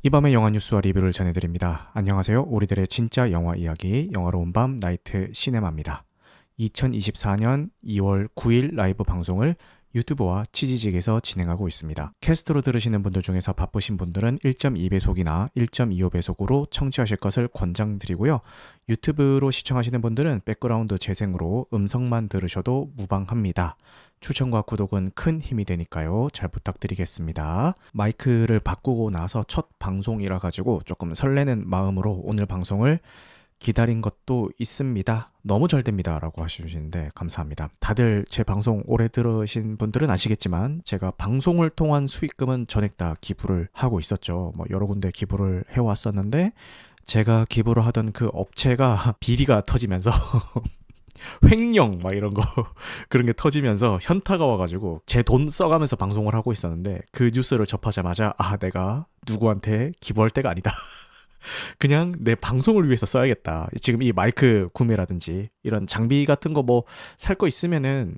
이 밤의 영화 뉴스와 리뷰를 전해드립니다. 안녕하세요. 우리들의 진짜 영화 이야기, 영화로 온 밤 나이트 시네마입니다. 2024년 2월 9일 라이브 방송을 유튜브와 치지직에서 진행하고 있습니다. 캐스트로 들으시는 분들 중에서 바쁘신 분들은 1.2배속이나 1.25배속으로 청취하실 것을 권장드리고요. 유튜브로 시청하시는 분들은 백그라운드 재생으로 음성만 들으셔도 무방합니다. 추천과 구독은 큰 힘이 되니까요. 잘 부탁드리겠습니다. 마이크를 바꾸고 나서 첫 방송이라 가지고 조금 설레는 마음으로 오늘 방송을 기다린 것도 있습니다. 너무 잘 됩니다 라고 하시는데 감사합니다. 다들 제 방송 오래 들으신 분들은 아시겠지만 제가 방송을 통한 수익금은 전액 다 기부를 하고 있었죠. 여러 군데 기부를 해왔었는데 제가 기부를 하던 그 업체가 비리가 터지면서 횡령 막 이런 거 그런 게 터지면서 현타가 와가지고 제 돈 써가면서 방송을 하고 있었는데 그 뉴스를 접하자마자 내가 누구한테 기부할 때가 아니다. 그냥 내 방송을 위해서 써야겠다. 지금 이 마이크 구매라든지 이런 장비 같은 거 살 거 있으면은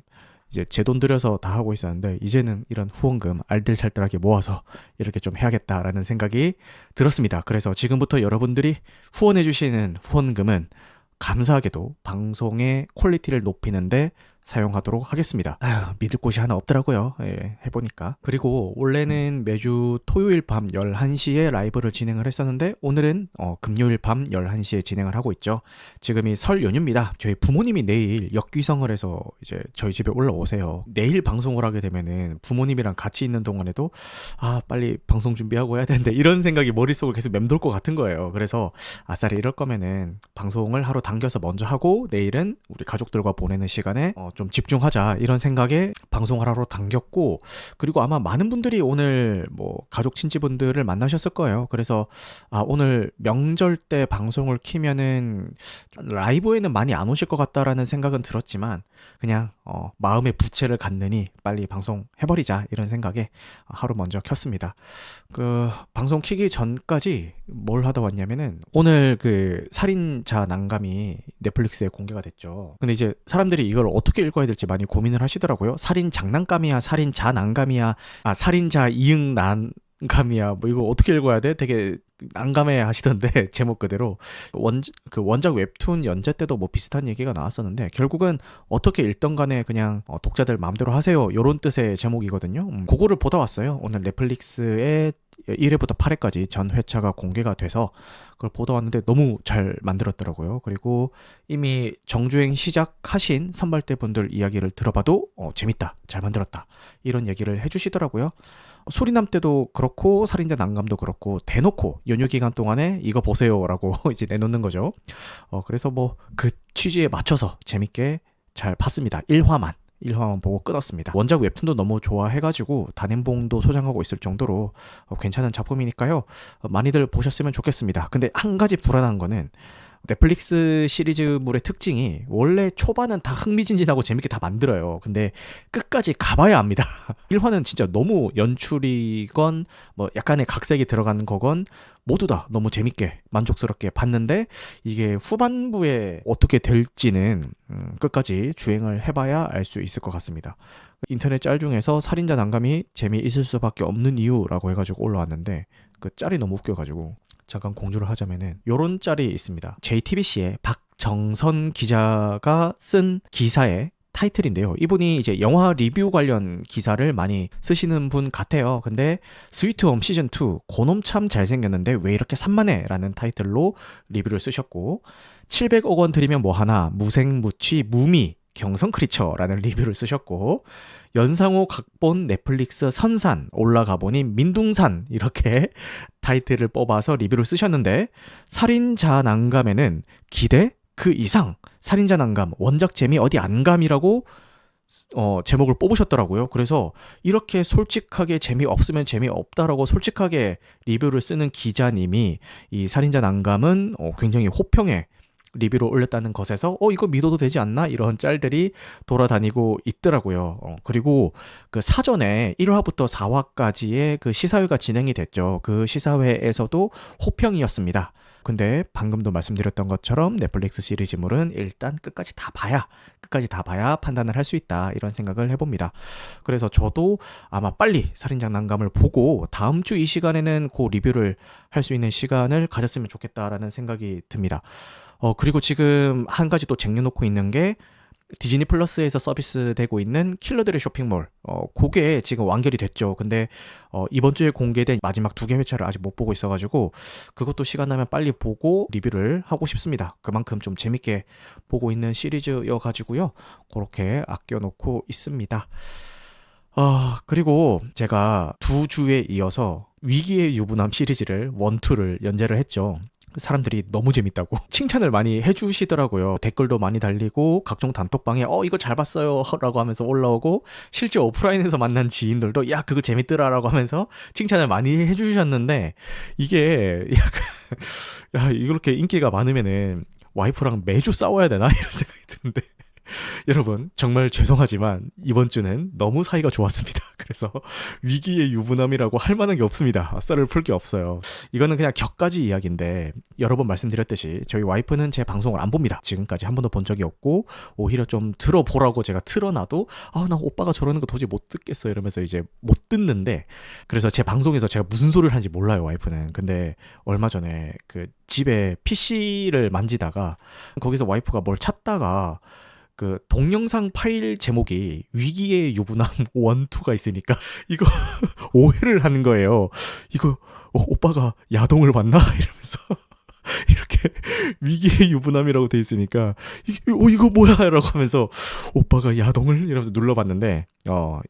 이제 제 돈 들여서 다 하고 있었는데 이제는 이런 후원금 알뜰살뜰하게 모아서 이렇게 좀 해야겠다라는 생각이 들었습니다. 그래서 지금부터 여러분들이 후원해 주시는 후원금은 감사하게도 방송의 퀄리티를 높이는데 사용하도록 하겠습니다. 믿을 곳이 하나 없더라고요. 해보니까. 그리고 원래는 매주 토요일 밤 11시에 라이브를 진행을 했었는데 오늘은 금요일 밤 11시에 진행을 하고 있죠. 지금이 설 연휴입니다. 저희 부모님이 내일 역귀성을 해서 이제 저희 집에 올라오세요. 내일 방송을 하게 되면은 부모님이랑 같이 있는 동안에도 빨리 방송 준비하고 해야 되는데 이런 생각이 머릿속을 계속 맴돌 것 같은 거예요. 그래서 아싸리 이럴 거면은 방송을 하루 당겨서 먼저 하고 내일은 우리 가족들과 보내는 시간에 좀 집중하자 이런 생각에 방송을 하러 당겼고, 그리고 아마 많은 분들이 오늘 가족 친지분들을 만나셨을 거예요. 그래서 오늘 명절 때 방송을 키면은 라이브에는 많이 안 오실 것 같다라는 생각은 들었지만 그냥 마음의 부채를 갖느니 빨리 방송 해버리자 이런 생각에 하루 먼저 켰습니다. 그 방송 키기 전까지 뭘 하다 왔냐면은 오늘 그 살인자 난감이 넷플릭스에 공개가 됐죠. 근데 이제 사람들이 이걸 어떻게 읽어야 될지 많이 고민을 하시더라고요. 살인 장난감이야, 살인자 난감이야, 살인자 이응 난감이야, 이거 어떻게 읽어야 돼? 되게 난감해 하시던데 제목 그대로 원작 웹툰 연재 때도 비슷한 얘기가 나왔었는데 결국은 어떻게 읽던 간에 그냥 독자들 마음대로 하세요 요런 뜻의 제목이거든요. 그거를 보다 왔어요. 오늘 넷플릭스에 1회부터 8회까지 전 회차가 공개가 돼서 그걸 보다 왔는데 너무 잘 만들었더라고요. 그리고 이미 정주행 시작하신 선발대 분들 이야기를 들어봐도 재밌다, 잘 만들었다 이런 얘기를 해주시더라고요. 수리남 때도 그렇고 살인자 난감도 그렇고 대놓고 연휴 기간 동안에 이거 보세요라고 이제 내놓는 거죠. 그래서 그 취지에 맞춰서 재밌게 잘 봤습니다. 1화만 보고 끊었습니다. 원작 웹툰도 너무 좋아해가지고 단행본도 소장하고 있을 정도로 괜찮은 작품이니까요. 많이들 보셨으면 좋겠습니다. 근데 한 가지 불안한 거는 넷플릭스 시리즈물의 특징이 원래 초반은 다 흥미진진하고 재밌게 다 만들어요. 근데 끝까지 가봐야 합니다. 1화는 진짜 너무 연출이건 약간의 각색이 들어가는 거건 모두 다 너무 재밌게 만족스럽게 봤는데 이게 후반부에 어떻게 될지는 끝까지 주행을 해봐야 알 수 있을 것 같습니다. 인터넷 짤 중에서 살인자 난감이 재미있을 수밖에 없는 이유라고 해가지고 올라왔는데 그 짤이 너무 웃겨가지고 잠깐 공유를 하자면은 요런 짤이 있습니다. JTBC의 박정선 기자가 쓴 기사의 타이틀인데요. 이분이 이제 영화 리뷰 관련 기사를 많이 쓰시는 분 같아요. 근데 스위트홈 시즌2 고놈 참 잘생겼는데 왜 이렇게 산만해? 라는 타이틀로 리뷰를 쓰셨고 700억 원 들이면 뭐하나 무생무치 무미 경성 크리처라는 리뷰를 쓰셨고 연상호 각본 넷플릭스 선산 올라가 보니 민둥산 이렇게 타이틀을 뽑아서 리뷰를 쓰셨는데 살인자 난감에는 기대 그 이상 살인자 난감 원작 재미 어디 안감이라고 제목을 뽑으셨더라고요. 그래서 이렇게 솔직하게 재미없으면 재미없다라고 솔직하게 리뷰를 쓰는 기자님이 이 살인자 난감은 굉장히 호평에 리뷰를 올렸다는 것에서 이거 믿어도 되지 않나? 이런 짤들이 돌아다니고 있더라고요. 그리고 그 사전에 1화부터 4화까지의 그 시사회가 진행이 됐죠. 그 시사회에서도 호평이었습니다. 근데 방금도 말씀드렸던 것처럼 넷플릭스 시리즈물은 일단 끝까지 다 봐야 판단을 할 수 있다, 이런 생각을 해봅니다. 그래서 저도 아마 빨리 살인장난감을 보고 다음 주 이 시간에는 그 리뷰를 할 수 있는 시간을 가졌으면 좋겠다라는 생각이 듭니다. 그리고 지금 한 가지 또 쟁여놓고 있는 게 디즈니 플러스에서 서비스되고 있는 킬러들의 쇼핑몰. 그게 지금 완결이 됐죠. 근데 이번 주에 공개된 마지막 2개 회차를 아직 못 보고 있어가지고 그것도 시간 나면 빨리 보고 리뷰를 하고 싶습니다. 그만큼 좀 재밌게 보고 있는 시리즈여가지고요. 그렇게 아껴놓고 있습니다. 그리고 제가 2주에 이어서 위기의 유부남 시리즈를 1, 2를 연재를 했죠. 사람들이 너무 재밌다고 칭찬을 많이 해주시더라고요. 댓글도 많이 달리고 각종 단톡방에 이거 잘 봤어요 라고 하면서 올라오고, 실제 오프라인에서 만난 지인들도 야 그거 재밌더라 라고 하면서 칭찬을 많이 해주셨는데, 이게 약간 야 이렇게 인기가 많으면은 와이프랑 매주 싸워야 되나 이런 생각이 드는데 여러분 정말 죄송하지만 이번 주는 너무 사이가 좋았습니다. 그래서 위기의 유부남이라고 할 만한 게 없습니다. 썰을 풀 게 없어요. 이거는 그냥 격가지 이야기인데, 여러 번 말씀드렸듯이 저희 와이프는 제 방송을 안 봅니다. 지금까지 한 번도 본 적이 없고, 오히려 좀 들어보라고 제가 틀어놔도 나 오빠가 저러는 거 도저히 못 듣겠어 이러면서 이제 못 듣는데, 그래서 제 방송에서 제가 무슨 소리를 하는지 몰라요, 와이프는. 근데 얼마 전에 그 집에 PC를 만지다가 거기서 와이프가 뭘 찾다가 그 동영상 파일 제목이 위기의 유부남 1, 2가 있으니까 이거 오해를 하는 거예요. 이거 오빠가 야동을 봤나? 이러면서 이렇게 위기의 유부남이라고 돼 있으니까 이거 뭐야? 라고 하면서 오빠가 야동을? 이러면서 눌러봤는데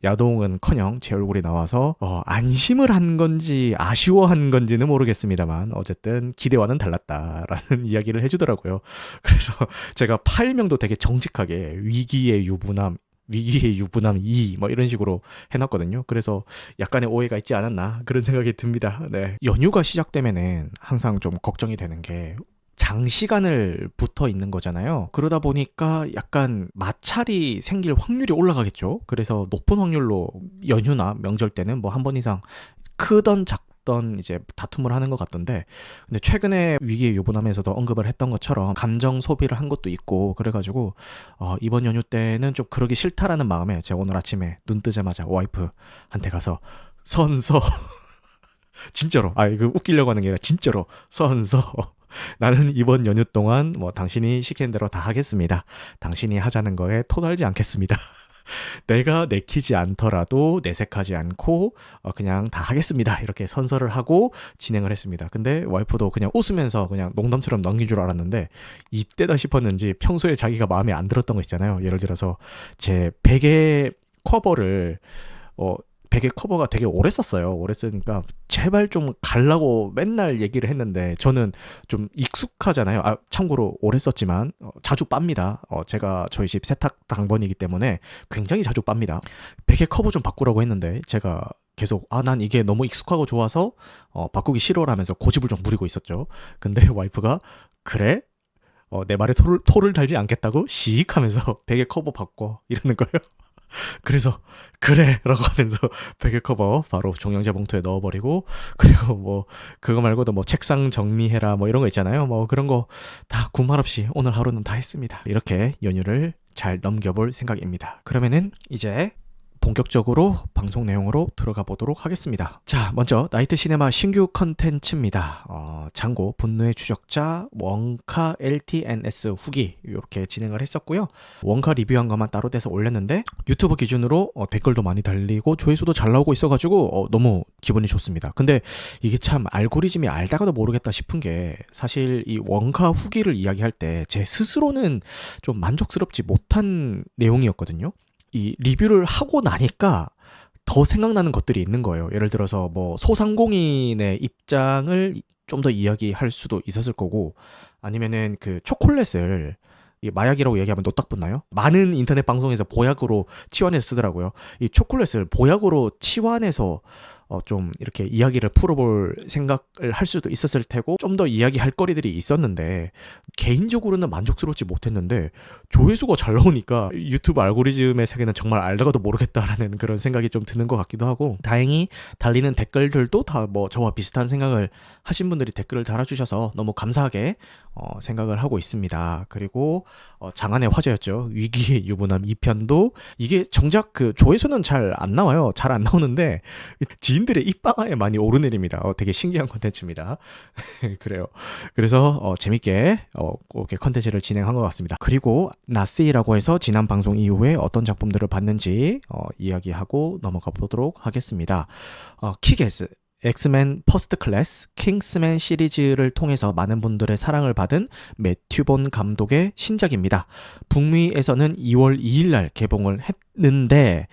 야동은커녕 제 얼굴이 나와서 안심을 한 건지 아쉬워한 건지는 모르겠습니다만 어쨌든 기대와는 달랐다라는 이야기를 해주더라고요. 그래서 제가 파일명도 되게 정직하게 위기의 유부남 2 뭐 이런 식으로 해놨거든요. 그래서 약간의 오해가 있지 않았나 그런 생각이 듭니다. 네. 연휴가 시작되면은 항상 좀 걱정이 되는 게 장시간을 붙어 있는 거잖아요. 그러다 보니까 약간 마찰이 생길 확률이 올라가겠죠. 그래서 높은 확률로 연휴나 명절 때는 뭐 한 번 이상 크던 작던 이제 다툼을 하는 것 같던데, 근데 최근에 위기의 유부남에서도 언급을 했던 것처럼 감정 소비를 한 것도 있고, 그래가지고 이번 연휴 때는 좀 그러기 싫다라는 마음에 제가 오늘 아침에 눈 뜨자마자 와이프한테 가서 선서 진짜로 이거 웃기려고 하는 게 아니라 진짜로 선서 나는 이번 연휴 동안 뭐 당신이 시키는 대로 다 하겠습니다. 당신이 하자는 거에 토달지 않겠습니다. 내가 내키지 않더라도 내색하지 않고 그냥 다 하겠습니다. 이렇게 선서를 하고 진행을 했습니다. 근데 와이프도 그냥 웃으면서 그냥 농담처럼 넘긴 줄 알았는데, 이때다 싶었는지 평소에 자기가 마음에 안 들었던 거 있잖아요. 예를 들어서 제 베개 커버를 베개 커버가 되게 오래 썼어요. 오래 쓰니까 제발 좀 갈라고 맨날 얘기를 했는데, 저는 좀 익숙하잖아요. 참고로 오래 썼지만 자주 빱니다. 제가 저희 집 세탁 당번이기 때문에 굉장히 자주 빱니다. 베개 커버 좀 바꾸라고 했는데 제가 계속 난 이게 너무 익숙하고 좋아서 바꾸기 싫어라면서 고집을 좀 부리고 있었죠. 근데 와이프가 그래? 내 말에 토를 달지 않겠다고 씩 하면서 베개 커버 바꿔 이러는 거예요. 그래서 그래 라고 하면서 베개 커버 바로 종량제 봉투에 넣어버리고, 그리고 뭐 그거 말고도 뭐 책상 정리해라 뭐 이런 거 있잖아요. 뭐 그런 거 다 군말 없이 오늘 하루는 다 했습니다. 이렇게 연휴를 잘 넘겨볼 생각입니다. 그러면은 이제 본격적으로 방송 내용으로 들어가 보도록 하겠습니다. 자, 먼저 나이트 시네마 신규 컨텐츠입니다. 장고 분노의 추적자 원카 LTNS 후기 이렇게 진행을 했었고요. 원카 리뷰한 것만 따로 떼서 올렸는데 유튜브 기준으로 댓글도 많이 달리고 조회수도 잘 나오고 있어가지고 너무 기분이 좋습니다. 근데 이게 참 알고리즘이 알다가도 모르겠다 싶은 게, 사실 이 원카 후기를 이야기할 때 제 스스로는 좀 만족스럽지 못한 내용이었거든요. 이 리뷰를 하고 나니까 더 생각나는 것들이 있는 거예요. 예를 들어서 뭐 소상공인의 입장을 좀 더 이야기할 수도 있었을 거고, 아니면은 그 초콜릿을 마약이라고 얘기하면 노딱 붙나요? 많은 인터넷 방송에서 보약으로 치환해서 쓰더라고요. 이 초콜릿을 보약으로 치환해서 좀 이렇게 이야기를 풀어볼 생각을 할 수도 있었을 테고 좀 더 이야기할 거리들이 있었는데 개인적으로는 만족스럽지 못했는데 조회수가 잘 나오니까 유튜브 알고리즘의 세계는 정말 알다가도 모르겠다라는 그런 생각이 좀 드는 것 같기도 하고, 다행히 달리는 댓글들도 다 뭐 저와 비슷한 생각을 하신 분들이 댓글을 달아주셔서 너무 감사하게 생각을 하고 있습니다. 그리고 장안의 화제였죠. 위기의 유부남 2편도 이게 정작 그 조회수는 잘 안 나와요. 잘 안 나오는데 지인들의 입방아에 많이 오르내립니다. 되게 신기한 콘텐츠입니다. 그래요. 그래서 재밌게 이렇게 컨텐츠를 진행한 것 같습니다. 그리고 나스이라고 해서 지난 방송 이후에 어떤 작품들을 봤는지 이야기하고 넘어가 보도록 하겠습니다. 킥에스 엑스맨 퍼스트 클래스, 킹스맨 시리즈를 통해서 많은 분들의 사랑을 받은 매튜 본 감독의 신작입니다. 북미에서는 2월 2일 날 개봉을 했는데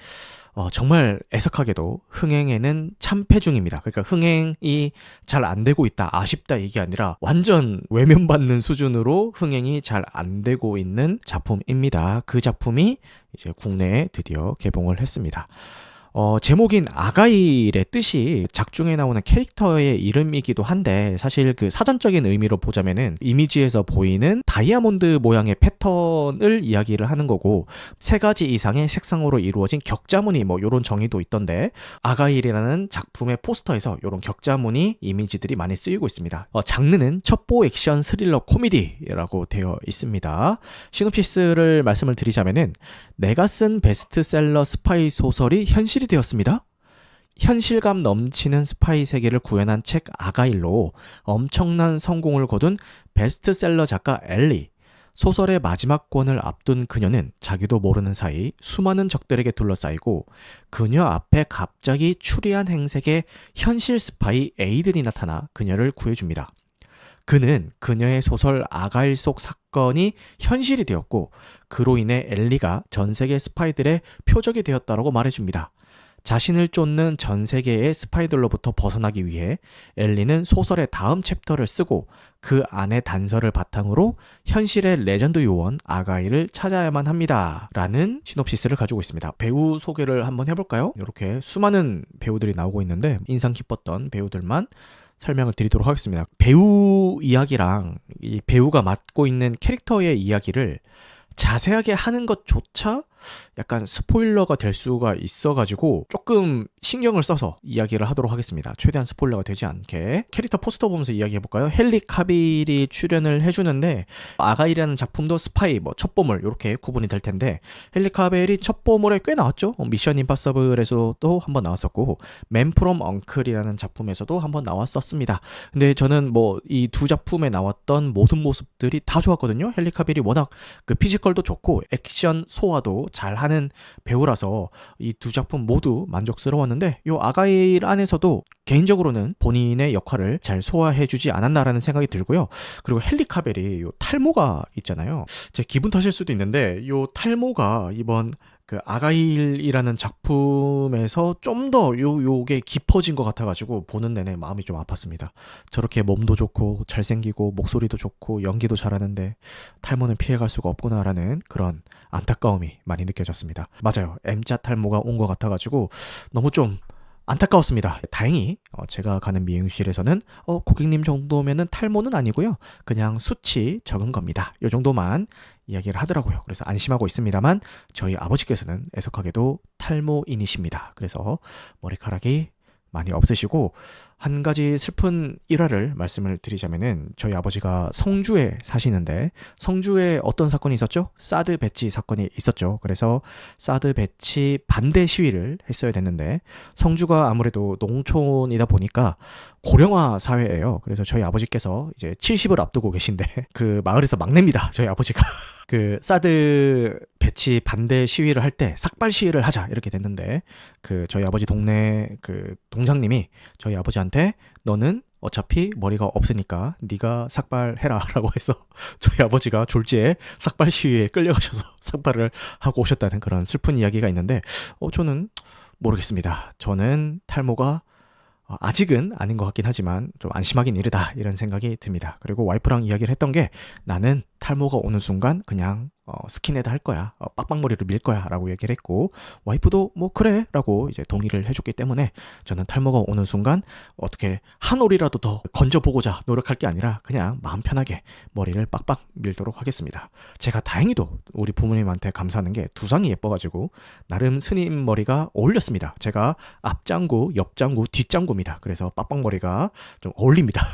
정말 애석하게도 흥행에는 참패 중입니다. 그러니까 흥행이 잘 안 되고 있다, 아쉽다 이게 아니라 완전 외면받는 수준으로 흥행이 잘 안 되고 있는 작품입니다. 그 작품이 이제 국내에 드디어 개봉을 했습니다. 제목인 아가일의 뜻이 작중에 나오는 캐릭터의 이름이기도 한데, 사실 그 사전적인 의미로 보자면은 이미지에서 보이는 다이아몬드 모양의 패턴을 이야기를 하는 거고, 3가지 이상의 색상으로 이루어진 격자무늬 뭐 요런 정의도 있던데, 아가일이라는 작품의 포스터에서 요런 격자무늬 이미지들이 많이 쓰이고 있습니다. 장르는 첩보 액션 스릴러 코미디라고 되어 있습니다. 시놉시스를 말씀을 드리자면은, 내가 쓴 베스트셀러 스파이 소설이 현실이 되었습니다. 현실감 넘치는 스파이 세계를 구현한 책 아가일로 엄청난 성공을 거둔 베스트셀러 작가 엘리. 소설의 마지막 권을 앞둔 그녀는 자기도 모르는 사이 수많은 적들에게 둘러싸이고, 그녀 앞에 갑자기 추리한 행색의 현실 스파이 에이든이 나타나 그녀를 구해줍니다. 그는 그녀의 소설 아가일 속 사건이 현실이 되었고, 그로 인해 엘리가 전 세계 스파이들의 표적이 되었다고 말해줍니다. 자신을 쫓는 전 세계의 스파이들로부터 벗어나기 위해 엘리는 소설의 다음 챕터를 쓰고 그 안의 단서를 바탕으로 현실의 레전드 요원 아가일을 찾아야만 합니다. 라는 시놉시스를 가지고 있습니다. 배우 소개를 한번 해볼까요? 이렇게 수많은 배우들이 나오고 있는데 인상 깊었던 배우들만 설명을 드리도록 하겠습니다. 배우 이야기랑 이 배우가 맡고 있는 캐릭터의 이야기를 자세하게 하는 것조차 약간 스포일러가 될 수가 있어가지고 조금 신경을 써서 이야기를 하도록 하겠습니다. 최대한 스포일러가 되지 않게. 캐릭터 포스터 보면서 이야기해볼까요? 헨리 카빌이 출연을 해주는데, 아가일이라는 작품도 스파이, 뭐 첩보물 이렇게 구분이 될 텐데, 헨리 카빌이 첩보물에 꽤 나왔죠. 미션 임파서블에서도 한번 나왔었고, 맨 프롬 엉클이라는 작품에서도 한번 나왔었습니다. 근데 저는 뭐 이 두 작품에 나왔던 모든 모습들이 다 좋았거든요. 헨리 카빌이 워낙 그 피지컬도 좋고 액션 소화도 잘하는 배우라서 이 두 작품 모두 만족스러웠는데, 요 아가일 안에서도 개인적으로는 본인의 역할을 잘 소화해주지 않았나라는 생각이 들고요. 그리고 헨리 카벨이 요 탈모가 있잖아요. 제 기분 탓일 수도 있는데 요 탈모가 이번 그 아가일이라는 작품에서 좀 더 요게 깊어진 것 같아가지고 보는 내내 마음이 좀 아팠습니다. 저렇게 몸도 좋고 잘생기고 목소리도 좋고 연기도 잘하는데 탈모는 피해갈 수가 없구나라는 그런 안타까움이 많이 느껴졌습니다. 맞아요. M자 탈모가 온 것 같아가지고 너무 좀 안타까웠습니다. 다행히 제가 가는 미용실에서는 고객님 정도면은 탈모는 아니고요, 그냥 수치 적은 겁니다, 요 정도만 이야기를 하더라고요. 그래서 안심하고 있습니다만 저희 아버지께서는 애석하게도 탈모인이십니다. 그래서 머리카락이 많이 없으시고, 한 가지 슬픈 일화를 말씀을 드리자면은, 저희 아버지가 성주에 사시는데 성주에 어떤 사건이 있었죠? 사드 배치 사건이 있었죠. 그래서 사드 배치 반대 시위를 했어야 됐는데, 성주가 아무래도 농촌이다 보니까 고령화 사회예요. 그래서 저희 아버지께서 이제 70을 앞두고 계신데 그 마을에서 막내입니다, 저희 아버지가. 그 사드 배치 반대 시위를 할 때 삭발 시위를 하자 이렇게 됐는데, 그 저희 아버지 동네 그 동장님이 저희 아버지한테 너는 어차피 머리가 없으니까 네가 삭발해라 라고 해서 저희 아버지가 졸지에 삭발 시위에 끌려가셔서 삭발을 하고 오셨다는 그런 슬픈 이야기가 있는데, 저는 모르겠습니다. 저는 탈모가 아직은 아닌 것 같긴 하지만 좀 안심하긴 이르다 이런 생각이 듭니다. 그리고 와이프랑 이야기를 했던 게, 나는 탈모가 오는 순간 그냥 스킨헤드 할 거야, 빡빡머리로 밀 거야 라고 얘기를 했고, 와이프도 뭐 그래 라고 이제 동의를 해줬기 때문에 저는 탈모가 오는 순간 어떻게 한 올이라도 더 건져보고자 노력할 게 아니라 그냥 마음 편하게 머리를 빡빡 밀도록 하겠습니다. 제가 다행히도 우리 부모님한테 감사하는 게 두상이 예뻐가지고 나름 스님 머리가 어울렸습니다. 제가 앞장구, 옆장구, 뒷장구입니다. 그래서 빡빡머리가 좀 어울립니다.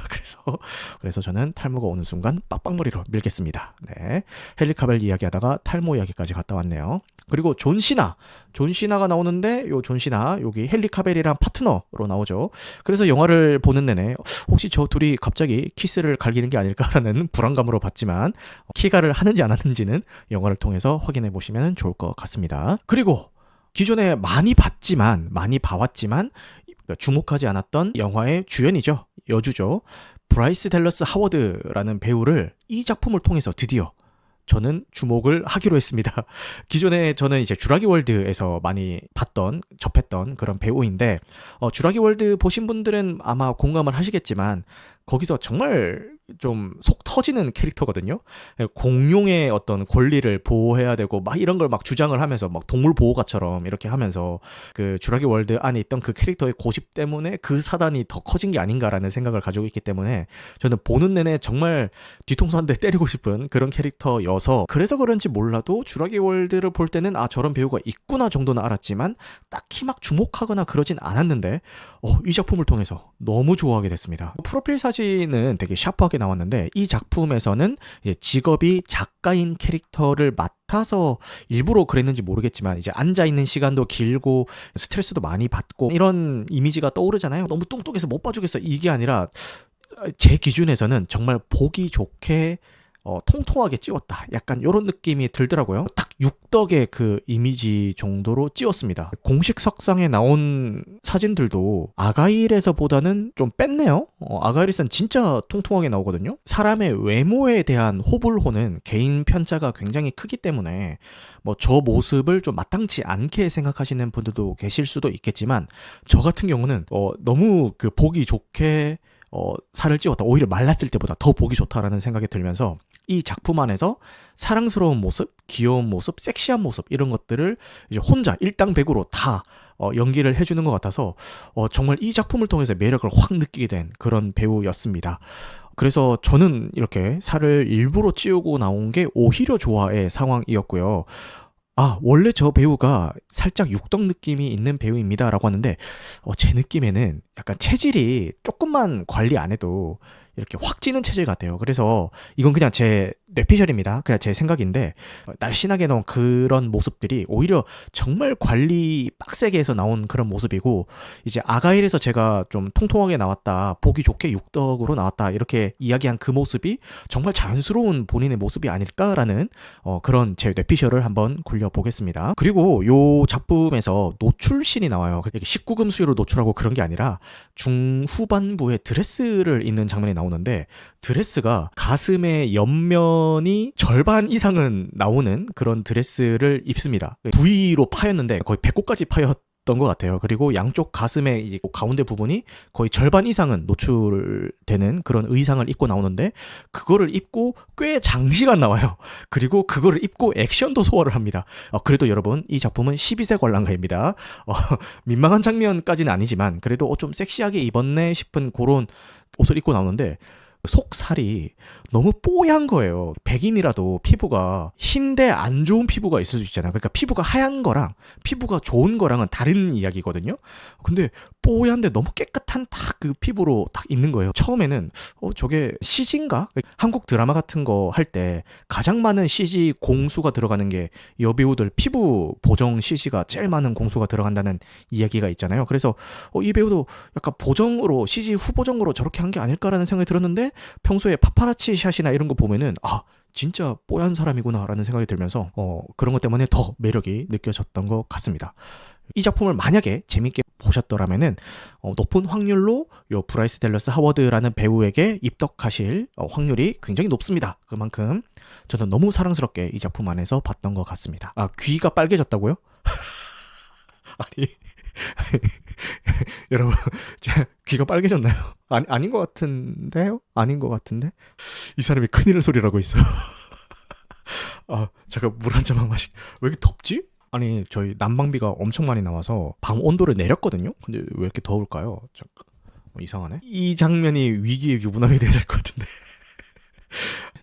그래서 저는 탈모가 오는 순간 빡빡머리로 밀겠습니다. 네, 헨리 카벨 이야기하다가 탈모 이야기까지 갔다 왔네요. 그리고 존 시나가 나오는데, 요 존 시나 여기 헨리 카벨이랑 파트너로 나오죠. 그래서 영화를 보는 내내 혹시 저 둘이 갑자기 키스를 갈기는 게 아닐까라는 불안감으로 봤지만, 키가를 하는지 안 하는지는 영화를 통해서 확인해 보시면 좋을 것 같습니다. 그리고 기존에 많이 봐왔지만 주목하지 않았던 영화의 주연이죠, 여주죠, 브라이스 댈러스 하워드라는 배우를 이 작품을 통해서 드디어 저는 주목을 하기로 했습니다. 기존에 저는 이제 주라기 월드에서 많이 접했던 그런 배우인데, 주라기 월드 보신 분들은 아마 공감을 하시겠지만 거기서 정말 좀 속 터지는 캐릭터거든요. 공룡의 어떤 권리를 보호해야 되고 막 이런 걸 막 주장을 하면서 막 동물 보호가처럼 이렇게 하면서 그 주라기 월드 안에 있던 그 캐릭터의 고집 때문에 그 사단이 더 커진 게 아닌가라는 생각을 가지고 있기 때문에 저는 보는 내내 정말 뒤통수 한 대 때리고 싶은 그런 캐릭터여서, 그래서 그런지 몰라도 주라기 월드를 볼 때는 저런 배우가 있구나 정도는 알았지만 딱히 막 주목하거나 그러진 않았는데 이 작품을 통해서 너무 좋아하게 됐습니다. 프로필 사진은 되게 샤프하게 나왔는데 이 작품에서는 이제 직업이 작가인 캐릭터를 맡아서 일부러 그랬는지 모르겠지만 이제 앉아있는 시간도 길고 스트레스도 많이 받고 이런 이미지가 떠오르잖아요. 너무 뚱뚱해서 못 봐주겠어 이게 아니라 제 기준에서는 정말 보기 좋게 통통하게 찍었다, 약간 이런 느낌이 들더라고요. 딱 육덕의 그 이미지 정도로 찍었습니다. 공식 석상에 나온 사진들도 아가일에서보다는 좀 뺐네요. 아가일에서는 진짜 통통하게 나오거든요. 사람의 외모에 대한 호불호는 개인 편차가 굉장히 크기 때문에 뭐 저 모습을 좀 마땅치 않게 생각하시는 분들도 계실 수도 있겠지만, 저 같은 경우는 너무 그 보기 좋게 살을 찌웠다, 오히려 말랐을 때보다 더 보기 좋다라는 생각이 들면서 이 작품 안에서 사랑스러운 모습, 귀여운 모습, 섹시한 모습 이런 것들을 이제 혼자 일당백으로 다 연기를 해주는 것 같아서 정말 이 작품을 통해서 매력을 확 느끼게 된 그런 배우였습니다. 그래서 저는 이렇게 살을 일부러 찌우고 나온 게 오히려 좋아의 상황이었고요. 원래 저 배우가 살짝 육덕 느낌이 있는 배우입니다 라고 하는데, 제 느낌에는 약간 체질이 조금만 관리 안 해도 이렇게 확 찌는 체질 같아요. 그래서 이건 그냥 제 뇌피셜입니다. 그냥 제 생각인데, 날씬하게 나온 그런 모습들이 오히려 정말 관리 빡세게 해서 나온 그런 모습이고, 이제 아가일에서 제가 좀 통통하게 나왔다, 보기 좋게 육덕으로 나왔다 이렇게 이야기한 그 모습이 정말 자연스러운 본인의 모습이 아닐까라는 그런 제 뇌피셜을 한번 굴려보겠습니다. 그리고 요 작품에서 노출신이 나와요. 19금수로 노출하고 그런 게 아니라 중후반부에 드레스를 입는 장면이 나오는데, 드레스가 가슴의 옆면이 절반 이상은 나오는 그런 드레스를 입습니다. V로 파였는데 거의 배꼽까지 파였던 것 같아요. 그리고 양쪽 가슴의 이제 가운데 부분이 거의 절반 이상은 노출되는 그런 의상을 입고 나오는데, 그거를 입고 꽤 장시간 나와요. 그리고 그거를 입고 액션도 소화를 합니다. 그래도 여러분, 이 작품은 12세 관람가입니다. 민망한 장면까지는 아니지만 그래도 좀 섹시하게 입었네 싶은 그런 옷을 입고 나오는데, 속살이 너무 뽀얀 거예요. 백인이라도 피부가 흰데 안 좋은 피부가 있을 수 있잖아요. 그러니까 피부가 하얀 거랑 피부가 좋은 거랑은 다른 이야기거든요. 근데 뽀얀데 너무 깨끗한 딱 그 피부로 딱 있는 거예요. 처음에는 저게 CG인가? 한국 드라마 같은 거 할 때 가장 많은 CG 공수가 들어가는 게 여배우들 피부 보정 CG가 제일 많은 공수가 들어간다는 이야기가 있잖아요. 그래서 이 배우도 약간 보정으로, CG 후보정으로 저렇게 한 게 아닐까라는 생각이 들었는데, 평소에 파파라치 샷이나 이런 거 보면은 진짜 뽀얀 사람이구나 라는 생각이 들면서 그런 것 때문에 더 매력이 느껴졌던 것 같습니다. 이 작품을 만약에 재밌게 보셨더라면은 높은 확률로 요 브라이스 댈러스 하워드라는 배우에게 입덕하실 확률이 굉장히 높습니다. 그만큼 저는 너무 사랑스럽게 이 작품 안에서 봤던 것 같습니다. 귀가 빨개졌다고요? 아니 여러분, 귀가 빨개졌나요? 아닌 것 같은데요? 아닌 것 같은데? 이 사람이 큰일 소리라고 있어. 잠깐 물 한 잔만 왜 이렇게 덥지? 아니, 저희 난방비가 엄청 많이 나와서 방 온도를 내렸거든요? 근데 왜 이렇게 더울까요? 잠깐. 이상하네? 이 장면이 위기의 유부남이 돼야 될 것 같은데.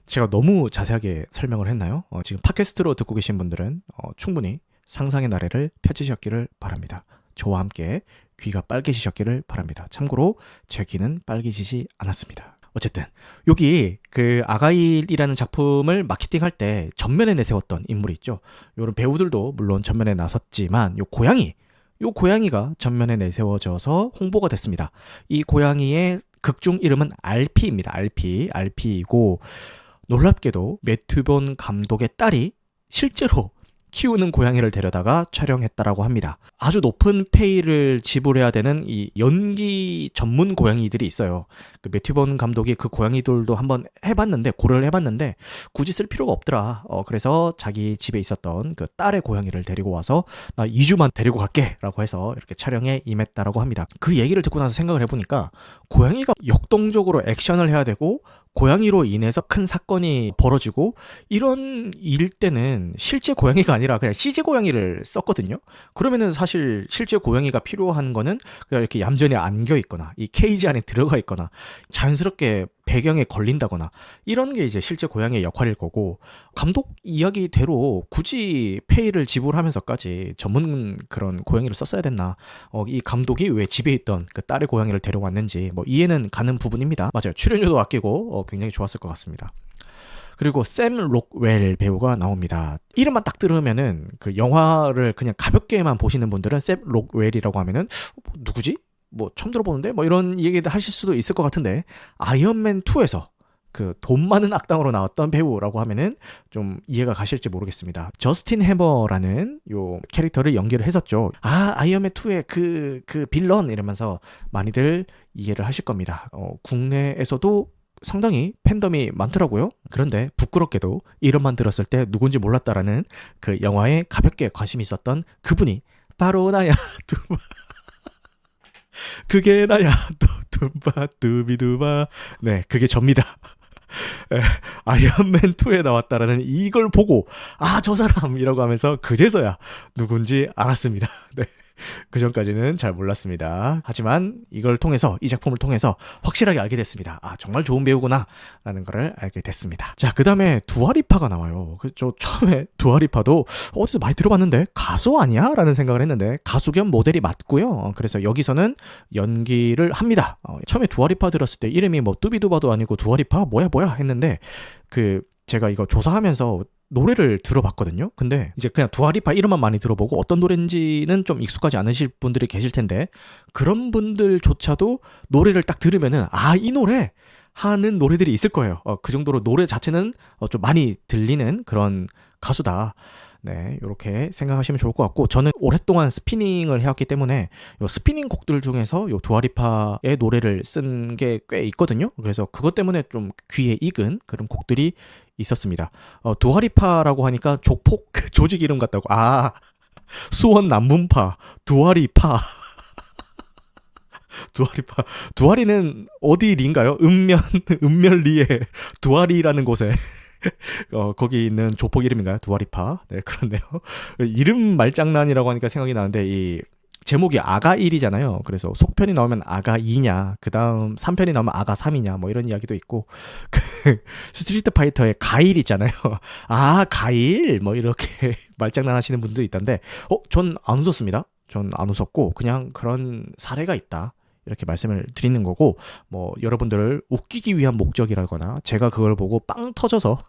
제가 너무 자세하게 설명을 했나요? 지금 팟캐스트로 듣고 계신 분들은 충분히 상상의 나래를 펼치셨기를 바랍니다. 저와 함께 귀가 빨개지셨기를 바랍니다. 참고로 제 귀는 빨개지지 않았습니다. 어쨌든 여기 그 아가일이라는 작품을 마케팅할 때 전면에 내세웠던 인물이 있죠. 이런 배우들도 물론 전면에 나섰지만 요 고양이가 전면에 내세워져서 홍보가 됐습니다. 이 고양이의 극중 이름은 RP입니다. RP이고 놀랍게도 매튜 본 감독의 딸이 실제로 키우는 고양이를 데려다가 촬영했다라고 합니다. 아주 높은 페이를 지불해야 되는 이 연기 전문 고양이들이 있어요. 그 매튜 본 감독이 그 고양이들도 한번 고려를 해봤는데 굳이 쓸 필요가 없더라. 그래서 자기 집에 있었던 그 딸의 고양이를 데리고 와서 나 2주만 데리고 갈게 라고 해서 이렇게 촬영에 임했다라고 합니다. 그 얘기를 듣고 나서 생각을 해보니까 고양이가 역동적으로 액션을 해야 되고 고양이로 인해서 큰 사건이 벌어지고 이런 일 때는 실제 고양이가 아니라 그냥 CG 고양이를 썼거든요. 그러면은 사실 실제 고양이가 필요한 거는 그냥 이렇게 얌전히 안겨 있거나 이 케이지 안에 들어가 있거나 자연스럽게 배경에 걸린다거나 이런 게 이제 실제 고양이의 역할일 거고, 감독 이야기대로 굳이 페이를 지불하면서까지 전문 그런 고양이를 썼어야 됐나, 이 감독이 왜 집에 있던 그 딸의 고양이를 데려왔는지 뭐 이해는 가는 부분입니다. 맞아요, 출연료도 아끼고 굉장히 좋았을 것 같습니다. 그리고 샘 록웰 배우가 나옵니다. 이름만 딱 들으면은 그 영화를 그냥 가볍게만 보시는 분들은 샘 록웰이라고 하면은 누구지? 뭐 처음 들어보는데? 뭐 이런 얘기도 하실 수도 있을 것 같은데, 아이언맨 2에서 그 돈 많은 악당으로 나왔던 배우라고 하면은 좀 이해가 가실지 모르겠습니다. 저스틴 해머라는 요 캐릭터를 연기를 했었죠. 아이언맨 2의 그 빌런 이러면서 많이들 이해를 하실 겁니다. 국내에서도 상당히 팬덤이 많더라고요. 그런데 부끄럽게도 이름만 들었을 때 누군지 몰랐다라는 그 영화에 가볍게 관심이 있었던 그분이 바로 나야. 그게 나야. 둠바 두비두바. 네, 그게 접니다. 아이언맨 2에 나왔다라는 이걸 보고 저 사람이라고 하면서 그제서야 누군지 알았습니다. 네. 그 전까지는 잘 몰랐습니다. 하지만 이걸 통해서, 이 작품을 통해서 확실하게 알게 됐습니다. 정말 좋은 배우구나 라는 거를 알게 됐습니다. 자, 그 다음에 두아리파가 나와요. 저 처음에 두아리파도 어디서 많이 들어봤는데 가수 아니야? 라는 생각을 했는데 가수 겸 모델이 맞고요. 그래서 여기서는 연기를 합니다. 처음에 두아리파 들었을 때 이름이 뭐 뚜비두바도 아니고 두아리파? 뭐야 했는데 제가 이거 조사하면서 노래를 들어봤거든요. 근데 이제 그냥 두아리파 이름만 많이 들어보고 어떤 노래인지는 좀 익숙하지 않으실 분들이 계실 텐데, 그런 분들조차도 노래를 딱 들으면은 이 노래 하는 노래들이 있을 거예요. 그 정도로 노래 자체는 좀 많이 들리는 그런 가수다. 네, 이렇게 생각하시면 좋을 것 같고, 저는 오랫동안 스피닝을 해왔기 때문에 요 스피닝 곡들 중에서 요 두아리파의 노래를 쓴 게 꽤 있거든요. 그래서 그것 때문에 좀 귀에 익은 그런 곡들이 있었습니다. 두아리파라고 하니까 조폭 조직 이름 같다고. 수원 남문파 두아리파. 두아리는 어디 리인가요? 읍면리에 두아리라는 곳에 거기 있는 조폭 이름인가요? 두아리파. 네, 그렇네요. 이름 말장난이라고 하니까 생각이 나는데, 이 제목이 아가1이잖아요. 그래서 속편이 나오면 아가2냐, 그 다음 3편이 나오면 아가3이냐, 뭐 이런 이야기도 있고, 스트리트 파이터의 가일 있잖아요. 가일! 뭐 이렇게 말장난 하시는 분도 있던데, 전 안 웃었습니다. 전 안 웃었고, 그냥 그런 사례가 있다, 이렇게 말씀을 드리는 거고, 뭐 여러분들을 웃기기 위한 목적이라거나 제가 그걸 보고 빵 터져서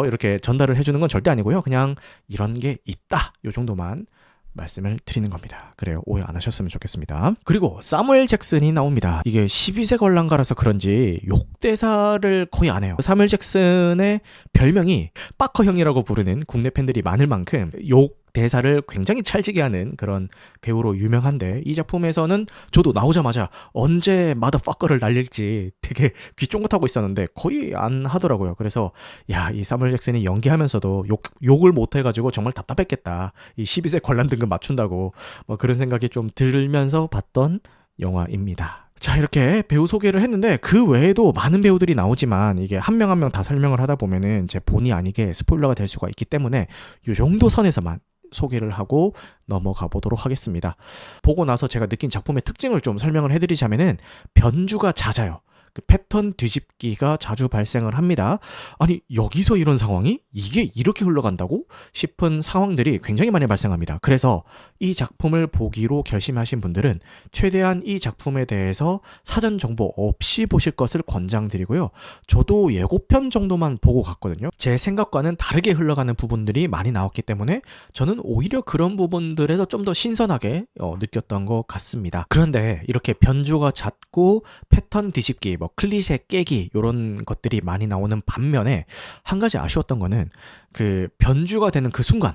이렇게 전달을 해주는 건 절대 아니고요. 그냥 이런 게 있다, 요 정도만 말씀을 드리는 겁니다. 그래요, 오해 안 하셨으면 좋겠습니다. 그리고 사무엘 잭슨이 나옵니다. 이게 12세 관람가라서 그런지 욕대사를 거의 안 해요. 사무엘 잭슨의 별명이 빠커 형이라고 부르는 국내 팬들이 많을 만큼 욕 대사를 굉장히 찰지게 하는 그런 배우로 유명한데, 이 작품에서는 저도 나오자마자 언제 마더파커를 날릴지 되게 귀 쫑긋하고 있었는데 거의 안 하더라고요. 그래서 이 사무엘 잭슨이 연기하면서도 욕을 못 해가지고 정말 답답했겠다, 이 12세 관람 등급 맞춘다고, 뭐 그런 생각이 좀 들면서 봤던 영화입니다. 자, 이렇게 배우 소개를 했는데 그 외에도 많은 배우들이 나오지만 이게 한 명 한 명 다 설명을 하다 보면은 제 본의 아니게 스포일러가 될 수가 있기 때문에 이 정도 선에서만 소개를 하고 넘어가 보도록 하겠습니다. 보고 나서 제가 느낀 작품의 특징을 좀 설명을 해드리자면은 변주가 잦아요. 그 패턴 뒤집기가 자주 발생을 합니다. 아니, 여기서 이런 상황이 이게 이렇게 흘러간다고 싶은 상황들이 굉장히 많이 발생합니다. 그래서 이 작품을 보기로 결심하신 분들은 최대한 이 작품에 대해서 사전 정보 없이 보실 것을 권장드리고요. 저도 예고편 정도만 보고 갔거든요. 제 생각과는 다르게 흘러가는 부분들이 많이 나왔기 때문에 저는 오히려 그런 부분들에서 좀 더 신선하게 느꼈던 것 같습니다. 그런데 이렇게 변주가 잦고 패턴 뒤집기, 뭐 클리셰 깨기 이런 것들이 많이 나오는 반면에 한 가지 아쉬웠던 거는 그 변주가 되는 그 순간,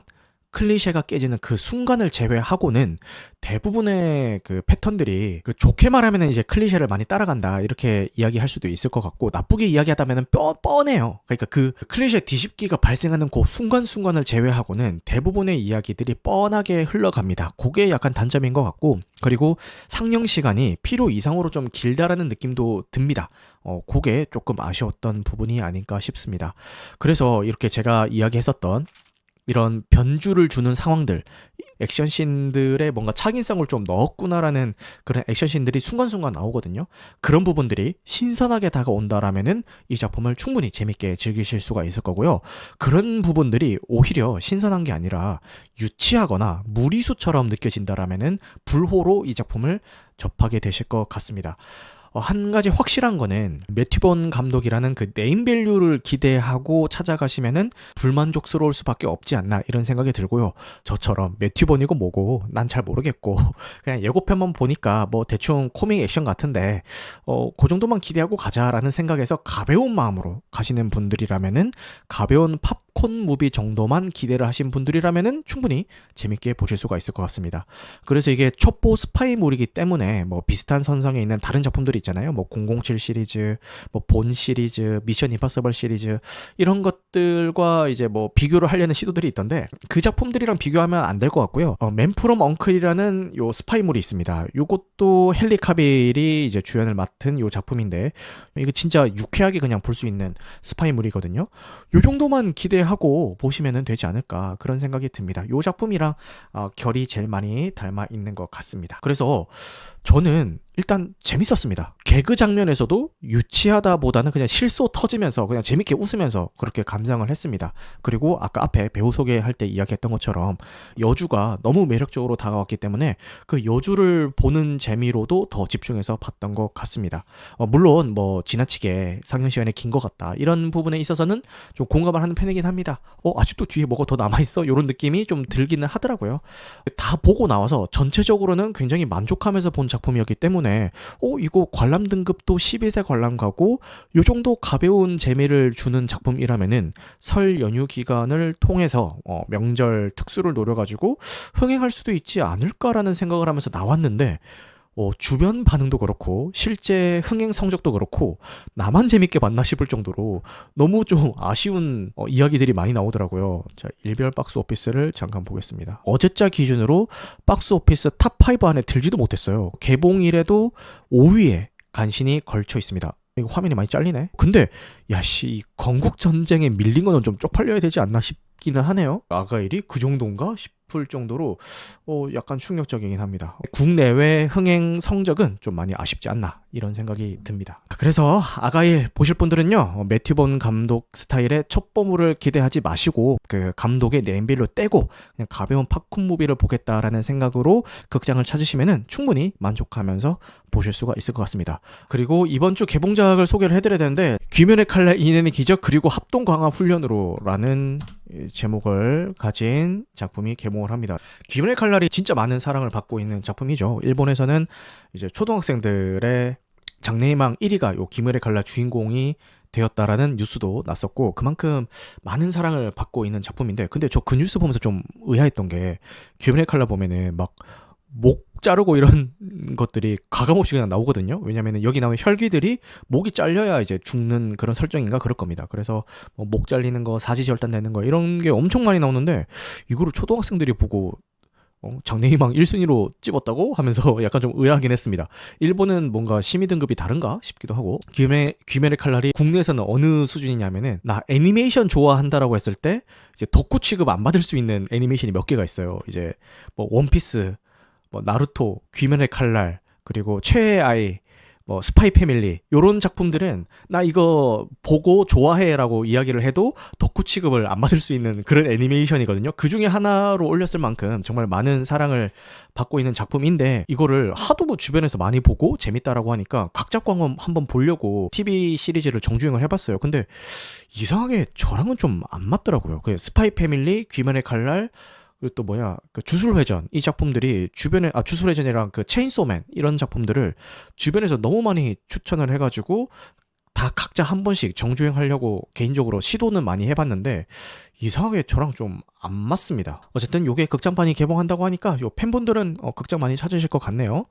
클리셰가 깨지는 그 순간을 제외하고는 대부분의 그 패턴들이 그 좋게 말하면 이제 클리셰를 많이 따라간다 이렇게 이야기할 수도 있을 것 같고, 나쁘게 이야기하다면 뻔해요. 그러니까 그 클리셰 뒤집기가 발생하는 그 순간순간을 제외하고는 대부분의 이야기들이 뻔하게 흘러갑니다. 그게 약간 단점인 것 같고, 그리고 상영 시간이 필요 이상으로 좀 길다라는 느낌도 듭니다. 그게 조금 아쉬웠던 부분이 아닐까 싶습니다. 그래서 이렇게 제가 이야기했었던 이런 변주를 주는 상황들, 액션씬들에 뭔가 착인성을 좀 넣었구나라는 그런 액션씬들이 순간순간 나오거든요. 그런 부분들이 신선하게 다가온다라면은 이 작품을 충분히 재밌게 즐기실 수가 있을 거고요. 그런 부분들이 오히려 신선한 게 아니라 유치하거나 무리수처럼 느껴진다라면은 불호로 이 작품을 접하게 되실 것 같습니다. 한 가지 확실한 거는 매튜 본 감독이라는 그 네임밸류를 기대하고 찾아가시면은 불만족스러울 수밖에 없지 않나 이런 생각이 들고요. 저처럼 매튜 본이고 뭐고 난 잘 모르겠고 그냥 예고편만 보니까 뭐 대충 코믹 액션 같은데 그 정도만 기대하고 가자라는 생각에서 가벼운 마음으로 가시는 분들이라면은, 가벼운 팝콘 무비 정도만 기대를 하신 분들이라면은 충분히 재밌게 보실 수가 있을 것 같습니다. 그래서 이게 첩보 스파이물이기 때문에 뭐 비슷한 선상에 있는 다른 작품들이 있잖아요. 뭐 007 시리즈, 뭐 본 시리즈, 미션 임파서블 시리즈 이런 것들과 이제 뭐 비교를 하려는 시도들이 있던데 그 작품들이랑 비교하면 안 될 것 같고요. 맨 프롬 엉클이라는 요 스파이물이 있습니다. 요것도 헨리 카빌이 이제 주연을 맡은 요 작품인데 이거 진짜 유쾌하게 그냥 볼 수 있는 스파이물이거든요. 요 정도만 기대하고 보시면 되지 않을까 그런 생각이 듭니다. 요 작품이랑 결이 제일 많이 닮아 있는 것 같습니다. 그래서 저는 일단 재밌었습니다. 개그 장면에서도 유치하다 보다는 그냥 실소 터지면서 그냥 재밌게 웃으면서 그렇게 감상을 했습니다. 그리고 아까 앞에 배우 소개할 때 이야기했던 것처럼 여주가 너무 매력적으로 다가왔기 때문에 그 여주를 보는 재미로도 더 집중해서 봤던 것 같습니다. 물론 뭐 지나치게 상영 시간이 긴 것 같다 이런 부분에 있어서는 좀 공감을 하는 편이긴 합니다. 아직도 뒤에 뭐가 더 남아있어? 이런 느낌이 좀 들기는 하더라고요. 다 보고 나와서 전체적으로는 굉장히 만족하면서 본 작품이었기 때문에 이거 관람 등급도 12세 관람가고 요 정도 가벼운 재미를 주는 작품이라면은 설 연휴 기간을 통해서 명절 특수를 노려가지고 흥행할 수도 있지 않을까라는 생각을 하면서 나왔는데 주변 반응도 그렇고 실제 흥행 성적도 그렇고 나만 재밌게 봤나 싶을 정도로 너무 좀 아쉬운 이야기들이 많이 나오더라고요. 자, 일별 박스 오피스를 잠깐 보겠습니다. 어제자 기준으로 박스 오피스 탑5 안에 들지도 못했어요. 개봉일에도 5위에 간신히 걸쳐 있습니다. 이거 화면이 많이 잘리네. 근데 야씨, 건국 전쟁에 밀린 거는 좀 쪽팔려야 되지 않나 싶기는 하네요. 아가일이 그 정도인가 싶을 정도로 약간 충격적이긴 합니다. 국내외 흥행 성적은 좀 많이 아쉽지 않나 이런 생각이 듭니다. 그래서 아가일 보실 분들은요, 매튜 본 감독 스타일의 첩보물을 기대하지 마시고 그 감독의 네임밸류 떼고 그냥 가벼운 팝콘 무비를 보겠다라는 생각으로 극장을 찾으시면은 충분히 만족하면서 보실 수가 있을 것 같습니다. 그리고 이번 주 개봉작을 소개를 해드려야 되는데, 귀면의 칼날 이내의 기적 그리고 합동 강화 훈련으로 라는 제목을 가진 작품이 개봉을 합니다. 귀면의 칼날이 진짜 많은 사랑을 받고 있는 작품이죠. 일본에서는 이제 초등학생들의 장래희망 1위가 요 귀면의 칼날 주인공이 되었다라는 뉴스도 났었고, 그만큼 많은 사랑을 받고 있는 작품인데, 근데 저 그 뉴스 보면서 좀 의아했던 게, 귀면의 칼날 보면은 막 목 자르고 이런 것들이 가감없이 그냥 나오거든요. 왜냐면은 여기 나오는 혈기들이 목이 잘려야 이제 죽는 그런 설정인가 그럴 겁니다. 그래서 목 잘리는 거, 사지절단 되는 거 이런 게 엄청 많이 나오는데 이거를 초등학생들이 보고 장래희망 1순위로 찝었다고 하면서 약간 좀 의아하긴 했습니다. 일본은 뭔가 심의 등급이 다른가 싶기도 하고. 귀멸의 칼날이 국내에서는 어느 수준이냐면은, 나 애니메이션 좋아한다라고 했을 때 이제 덕후 취급 안 받을 수 있는 애니메이션이 몇 개가 있어요. 이제 뭐 원피스, 뭐 나루토, 귀멸의 칼날, 그리고 최애의 아이, 뭐 스파이 패밀리, 요런 작품들은 나 이거 보고 좋아해라고 이야기를 해도 덕후 취급을 안 받을 수 있는 그런 애니메이션이거든요. 그 중에 하나로 올렸을 만큼 정말 많은 사랑을 받고 있는 작품인데, 이거를 하도 뭐 주변에서 많이 보고 재밌다라고 하니까 각작광 한번 보려고 TV 시리즈를 정주행을 해봤어요. 근데 이상하게 저랑은 좀 안 맞더라고요. 그 스파이 패밀리, 귀멸의 칼날, 그리고 또 뭐야, 그 주술회전, 이 작품들이 주변에, 주술회전이랑 그 체인소맨 이런 작품들을 주변에서 너무 많이 추천을 해가지고 다 각자 한 번씩 정주행하려고 개인적으로 시도는 많이 해봤는데 이상하게 저랑 좀 안 맞습니다. 어쨌든 요게 극장판이 개봉한다고 하니까 요 팬분들은 극장 많이 찾으실 것 같네요.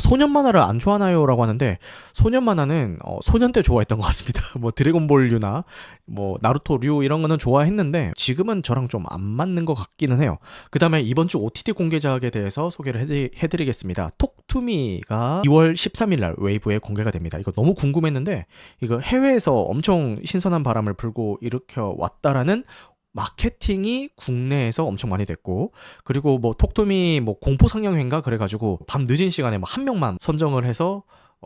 소년 만화를 안 좋아하나요? 라고 하는데, 소년 만화는 소년 때 좋아했던 것 같습니다. 뭐 드래곤볼류나 뭐 나루토류 이런 거는 좋아했는데 지금은 저랑 좀 안 맞는 것 같기는 해요. 그 다음에 이번 주 OTT 공개작에 대해서 소개를 해드리겠습니다. 톡투미가 2월 13일 날 웨이브에 공개가 됩니다. 이거 너무 궁금했는데, 이거 해외에서 엄청 신선한 바람을 불고 일으켜 왔다라는 마케팅이 국내에서 엄청 많이 됐고, 그리고 뭐 톡투미 뭐 공포 상영회인가 그래가지고 밤 늦은 시간에 뭐 한 명만 선정을 해서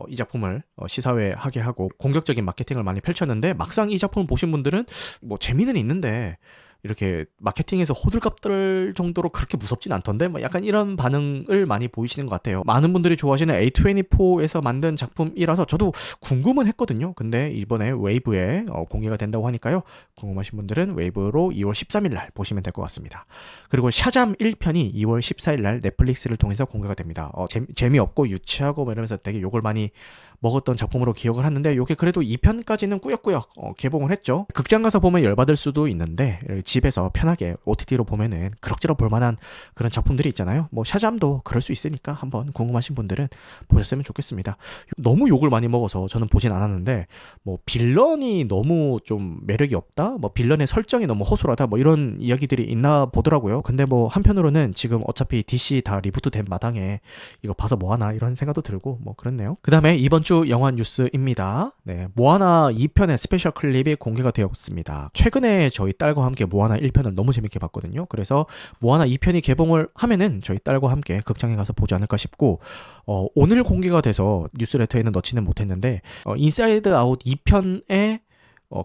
이 작품을 시사회 하게 하고 공격적인 마케팅을 많이 펼쳤는데, 막상 이 작품을 보신 분들은 뭐 재미는 있는데 이렇게 마케팅에서 호들갑 떨 정도로 그렇게 무섭진 않던데, 뭐 약간 이런 반응을 많이 보이시는 것 같아요. 많은 분들이 좋아하시는 A24에서 만든 작품이라서 저도 궁금은 했거든요. 근데 이번에 웨이브에 공개가 된다고 하니까요, 궁금하신 분들은 웨이브로 2월 13일 날 보시면 될 것 같습니다. 그리고 샤잠 1편이 2월 14일 날 넷플릭스를 통해서 공개가 됩니다. 재미없고 유치하고 뭐 이러면서 되게 욕을 많이 먹었던 작품으로 기억을 하는데, 요게 그래도 2편까지는 꾸역꾸역 개봉을 했죠. 극장 가서 보면 열받을 수도 있는데 집에서 편하게 OTT로 보면은 그럭저럭 볼만한 그런 작품들이 있잖아요. 뭐 샤잠도 그럴 수 있으니까 한번 궁금하신 분들은 보셨으면 좋겠습니다. 너무 욕을 많이 먹어서 저는 보진 않았는데, 뭐 빌런이 너무 좀 매력이 없다, 뭐 빌런의 설정이 너무 허술하다, 뭐 이런 이야기들이 있나 보더라고요. 근데 뭐 한편으로는 지금 어차피 DC 다 리부트 된 마당에 이거 봐서 뭐하나 이런 생각도 들고 뭐 그렇네요. 그 다음에 이번 주 영화 뉴스입니다. 네, 모아나 2편의 스페셜 클립이 공개가 되었습니다. 최근에 저희 딸과 함께 모아나 1편을 너무 재밌게 봤거든요. 그래서 모아나 2편이 개봉을 하면은 저희 딸과 함께 극장에 가서 보지 않을까 싶고, 오늘 공개가 돼서 뉴스레터에는 넣지는 못했는데 인사이드 아웃 2편의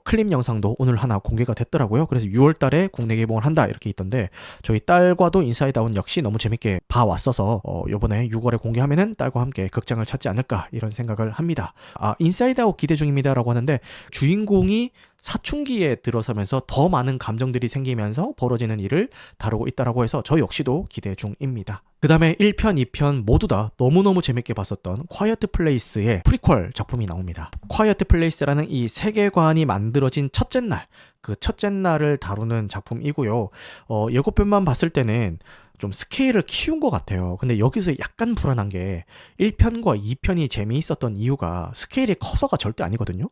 클립 영상도 오늘 하나 공개가 됐더라고요. 그래서 6월 달에 국내 개봉을 한다 이렇게 있던데, 저희 딸과도 인사이드 아웃 역시 너무 재밌게 봐왔어서 요번에 6월에 공개하면은 딸과 함께 극장을 찾지 않을까 이런 생각을 합니다. 인사이드 아웃 기대 중입니다 라고 하는데, 주인공이 사춘기에 들어서면서 더 많은 감정들이 생기면서 벌어지는 일을 다루고 있다라고 해서 저 역시도 기대 중입니다. 그 다음에 1편, 2편 모두 다 너무너무 재밌게 봤었던 콰이어트 플레이스의 프리퀄 작품이 나옵니다. 콰이어트 플레이스라는 이 세계관이 만들어진 첫째 날, 그 첫째 날을 다루는 작품이고요. 예고편만 봤을 때는 좀 스케일을 키운 것 같아요. 근데 여기서 약간 불안한 게, 1편과 2편이 재미있었던 이유가 스케일이 커서가 절대 아니거든요.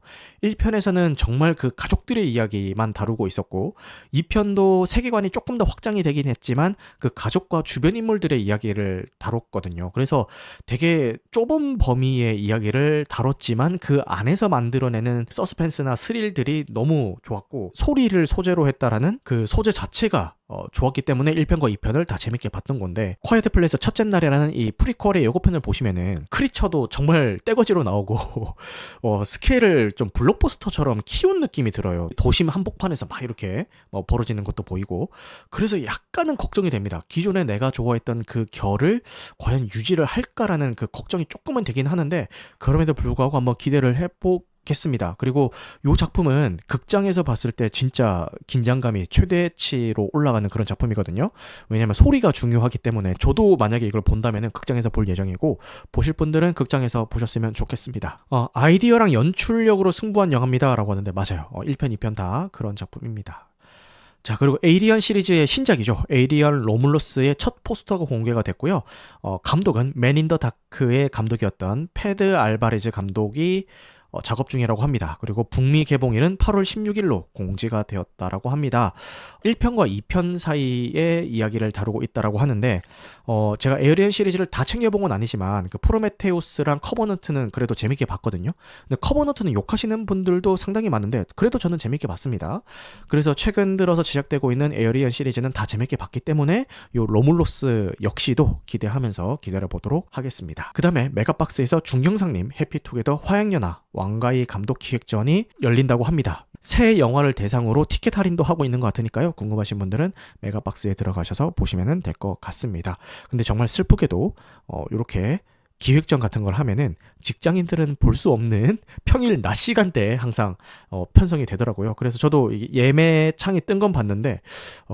1편에서는 정말 그 가족들의 이야기만 다루고 있었고, 2편도 세계관이 조금 더 확장이 되긴 했지만 그 가족과 주변 인물들의 이야기를 다뤘거든요. 그래서 되게 좁은 범위의 이야기를 다뤘지만 그 안에서 만들어내는 서스펜스나 스릴들이 너무 좋았고, 소리를 소재로 했다라는 그 소재 자체가 좋았기 때문에 1편과 2편을 다 재밌게 봤던 건데, 콰이어트 플레이스 첫째 날이라는 이 프리퀄의 예고편을 보시면은 크리처도 정말 떼거지로 나오고 스케일을 좀 블록버스터처럼 키운 느낌이 들어요. 도심 한복판에서 막 이렇게 벌어지는 것도 보이고, 그래서 약간은 걱정이 됩니다. 기존에 내가 좋아했던 그 결을 과연 유지를 할까라는 그 걱정이 조금은 되긴 하는데, 그럼에도 불구하고 한번 기대를 겠습니다. 그리고 이 작품은 극장에서 봤을 때 진짜 긴장감이 최대치로 올라가는 그런 작품이거든요. 왜냐면 소리가 중요하기 때문에 저도 만약에 이걸 본다면 극장에서 볼 예정이고, 보실 분들은 극장에서 보셨으면 좋겠습니다. 아이디어랑 연출력으로 승부한 영화입니다 라고 하는데, 맞아요. 1편, 2편 다 그런 작품입니다. 자, 그리고 에이리언 시리즈의 신작이죠. 에이리언 로뮬러스의 첫 포스터가 공개가 됐고요. 감독은 맨 인 더 다크의 감독이었던 패드 알바레즈 감독이 작업 중이라고 합니다. 그리고 북미 개봉일은 8월 16일로 공지가 되었다라고 합니다. 1편과 2편 사이의 이야기를 다루고 있다라고 하는데 제가 에어리언 시리즈를 다 챙겨본 건 아니지만 그 프로메테우스랑 커버넌트는 그래도 재밌게 봤거든요. 근데 커버넌트는 욕하시는 분들도 상당히 많은데 그래도 저는 재밌게 봤습니다. 그래서 최근 들어서 제작되고 있는 에어리언 시리즈는 다 재밌게 봤기 때문에 요 로물로스 역시도 기대하면서 기다려보도록 하겠습니다. 그 다음에 메가박스에서 중경상님 해피투게더 화양연화 왕가희 감독 기획전이 열린다고 합니다. 새 영화를 대상으로 티켓 할인도 하고 있는 것 같으니까요. 궁금하신 분들은 메가박스에 들어가셔서 보시면 될 것 같습니다. 근데 정말 슬프게도 이렇게 기획전 같은 걸 하면은 직장인들은 볼 수 없는 평일 낮 시간대에 항상 편성이 되더라고요. 그래서 저도 예매 창이 뜬 건 봤는데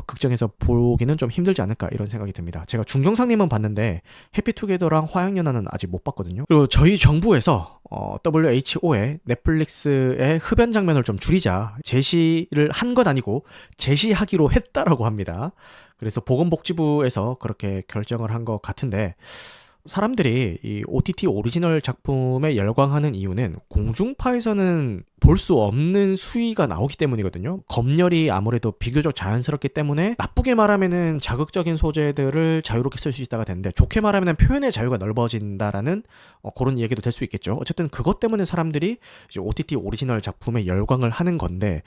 극장에서 보기는 좀 힘들지 않을까 이런 생각이 듭니다. 제가 중경상님은 봤는데 해피투게더랑 화양연화는 아직 못 봤거든요. 그리고 저희 정부에서 WHO에 넷플릭스의 흡연 장면을 좀 줄이자 제시를 한 건 아니고 제시하기로 했다라고 합니다. 그래서 보건복지부에서 그렇게 결정을 한 것 같은데 사람들이 이 OTT 오리지널 작품에 열광하는 이유는 공중파에서는 볼 수 없는 수위가 나오기 때문이거든요. 검열이 아무래도 비교적 자연스럽기 때문에 나쁘게 말하면은 자극적인 소재들을 자유롭게 쓸 수 있다가 되는데 좋게 말하면 표현의 자유가 넓어진다라는 그런 얘기도 될 수 있겠죠. 어쨌든 그것 때문에 사람들이 이제 OTT 오리지널 작품에 열광을 하는 건데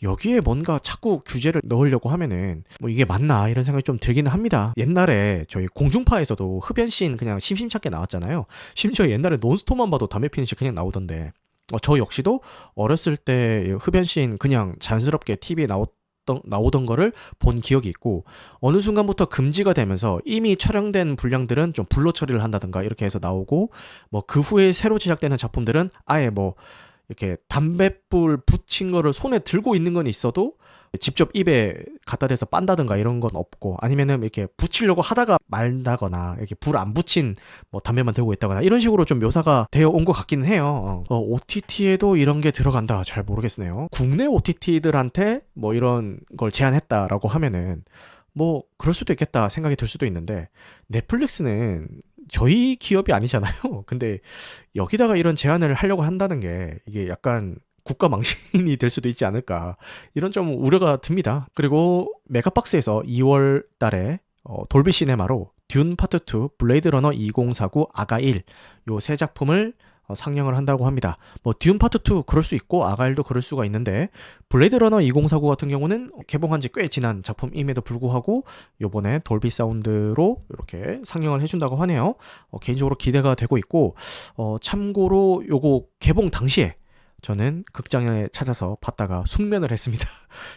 여기에 뭔가 자꾸 규제를 넣으려고 하면은 뭐 이게 맞나 이런 생각이 좀 들기는 합니다. 옛날에 저희 공중파에서도 흡연씬 그냥 심심찮게 나왔잖아요. 심지어 옛날에 논스톱만 봐도 담배 피는 씬 그냥 나오던데 저 역시도 어렸을 때 흡연씬 그냥 자연스럽게 TV에 나오던 거를 본 기억이 있고 어느 순간부터 금지가 되면서 이미 촬영된 분량들은 좀 불로 처리를 한다든가 이렇게 해서 나오고 뭐 그 후에 새로 제작되는 작품들은 아예 뭐 이렇게 담뱃불 붙인 거를 손에 들고 있는 건 있어도 직접 입에 갖다 대서 빤다든가 이런 건 없고 아니면은 이렇게 붙이려고 하다가 말다거나 이렇게 불 안 붙인 뭐 담배만 들고 있다거나 이런 식으로 좀 묘사가 되어 온 것 같기는 해요. OTT에도 이런 게 들어간다 잘 모르겠네요. 국내 OTT들한테 뭐 이런 걸 제안했다라고 하면은 뭐 그럴 수도 있겠다 생각이 들 수도 있는데 넷플릭스는 저희 기업이 아니잖아요. 근데 여기다가 이런 제안을 하려고 한다는 게 이게 약간 국가 망신이 될 수도 있지 않을까 이런 좀 우려가 듭니다. 그리고 메가박스에서 2월 달에 돌비 시네마로 듄 파트 2, 블레이드 러너 2049, 아가 1 요 세 작품을 상영을 한다고 합니다. 뭐 듄 파트 2 그럴 수 있고 아가일도 그럴 수가 있는데 블레이드 러너 2049 같은 경우는 개봉한 지 꽤 지난 작품임에도 불구하고 요번에 돌비 사운드로 이렇게 상영을 해준다고 하네요. 개인적으로 기대가 되고 있고 참고로 요거 개봉 당시에 저는 극장에 찾아서 봤다가 숙면을 했습니다.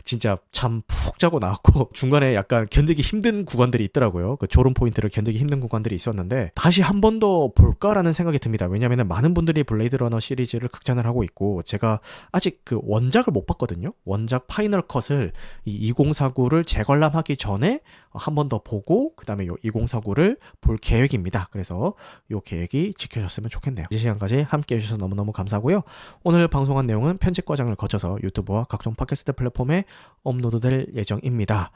진짜 잠 푹 자고 나왔고 중간에 약간 견디기 힘든 구간들이 있더라고요. 그 졸음 포인트를 견디기 힘든 구간들이 있었는데 다시 한 번 더 볼까라는 생각이 듭니다. 왜냐하면 많은 분들이 블레이드 러너 시리즈를 극찬을 하고 있고 제가 아직 그 원작을 못 봤거든요. 원작 파이널 컷을 이 2049를 재관람하기 전에 한 번 더 보고 그 다음에 이 2049를 볼 계획입니다. 그래서 이 계획이 지켜졌으면 좋겠네요. 이 시간까지 함께 해주셔서 너무너무 감사하고요. 오늘 방송한 내용은 편집 과정을 거쳐서 유튜브와 각종 팟캐스트 플랫폼에 업로드될 예정입니다.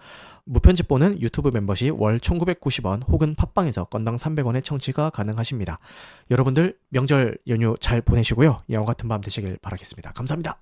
무편집본은 유튜브 멤버십 월 1990원 혹은 팟빵에서 건당 300원의 청취가 가능하십니다. 여러분들 명절 연휴 잘 보내시고요. 영화 같은 밤 되시길 바라겠습니다. 감사합니다.